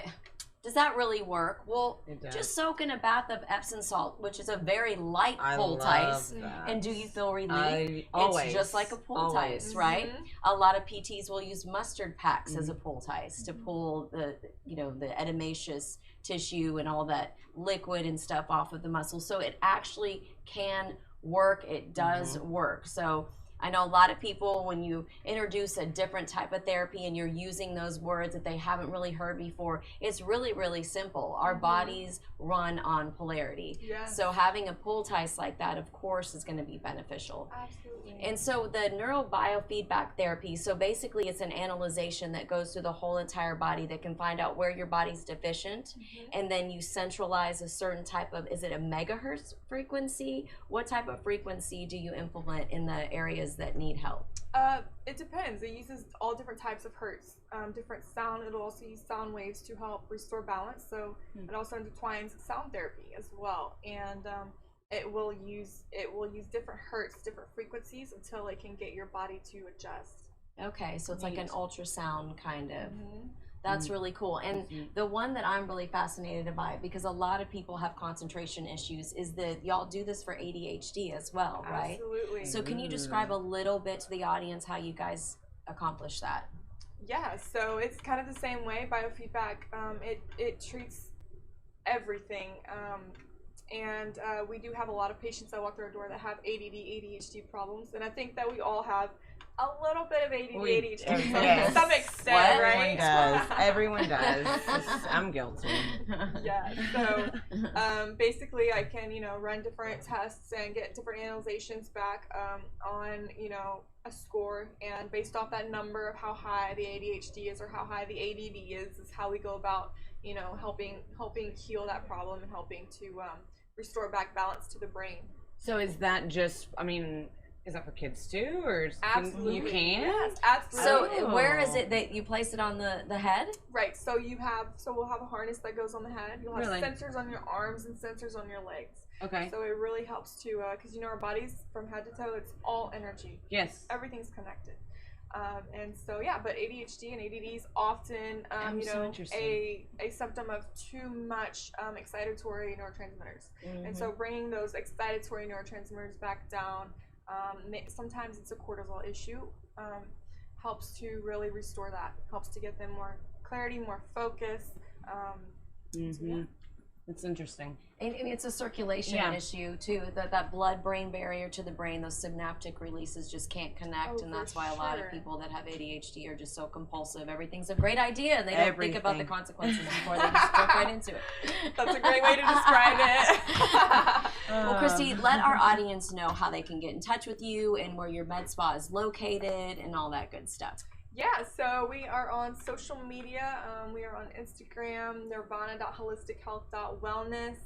does that really work? Well, just soak in a bath of Epsom salt, which is a very light poultice, and do you feel relief? It's just like a poultice, right? A lot of PTs will use mustard packs as a poultice to pull the, you know, the edematous tissue and all that liquid and stuff off of the muscle. So it actually can work. It does work. So I know a lot of people, when you introduce a different type of therapy and you're using those words that they haven't really heard before, it's really, really simple. Our bodies run on polarity. So having a poultice like that, of course, is going to be beneficial. Absolutely. And so the neurobiofeedback therapy, so basically it's an analyzation that goes through the whole entire body that can find out where your body's deficient, and then you centralize a certain type of, is it a megahertz frequency? What type of frequency do you implement in the areas that need help? It depends. It uses all different types of hertz, different sound. It'll also use sound waves to help restore balance. So it also intertwines sound therapy as well, and it will use different hertz, different frequencies until it can get your body to adjust. Okay, so it's like an ultrasound kind of. That's really cool. And the one that I'm really fascinated by, because a lot of people have concentration issues, is that y'all do this for ADHD as well, right? Absolutely. So can you describe a little bit to the audience how you guys accomplish that? Yeah, so it's kind of the same way. Biofeedback, it treats everything. And we do have a lot of patients that walk through our door that have ADD, ADHD problems. And I think that we all have a little bit of ADD, ADHD to some extent, right? Everyone does. I'm guilty. Yeah. So basically, I can, you know, run different tests and get different analyzations back on, you know, a score, and based off that number of how high the ADHD is or how high the ADD is how we go about, you know, helping heal that problem and helping to restore back balance to the brain. So is that just, I mean, is that for kids too, or absolutely you can? Yes, absolutely. So where is it that you place it on the head? Right. So we'll have a harness that goes on the head. You'll have sensors on your arms and sensors on your legs. Okay. So it really helps to, because you know our bodies from head to toe, it's all energy. Yes. Everything's connected. And so yeah, but ADHD and ADD is often you know, a symptom of too much excitatory neurotransmitters. And so bringing those excitatory neurotransmitters back down, sometimes it's a cortisol issue, helps to really restore that, helps to get them more clarity, more focus. So, yeah. That's interesting. And it's a circulation issue too. That blood-brain barrier to the brain, those synaptic releases just can't connect, and that's why a lot of people that have ADHD are just so compulsive. Everything's a great idea, and they don't think about the consequences before they just jump right into it. That's a great way to describe it. Well, Christy, let our audience know how they can get in touch with you and where your med spa is located and all that good stuff. Yeah, so we are on social media. We are on Instagram, nirvana.holistichealth.wellness.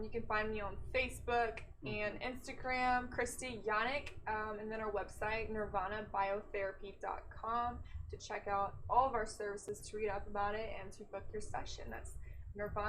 You can find me on Facebook and Instagram, Christy Yannick, and then our website, nirvanabiotherapy.com, to check out all of our services, to read up about it, and to book your session. That's Nirvana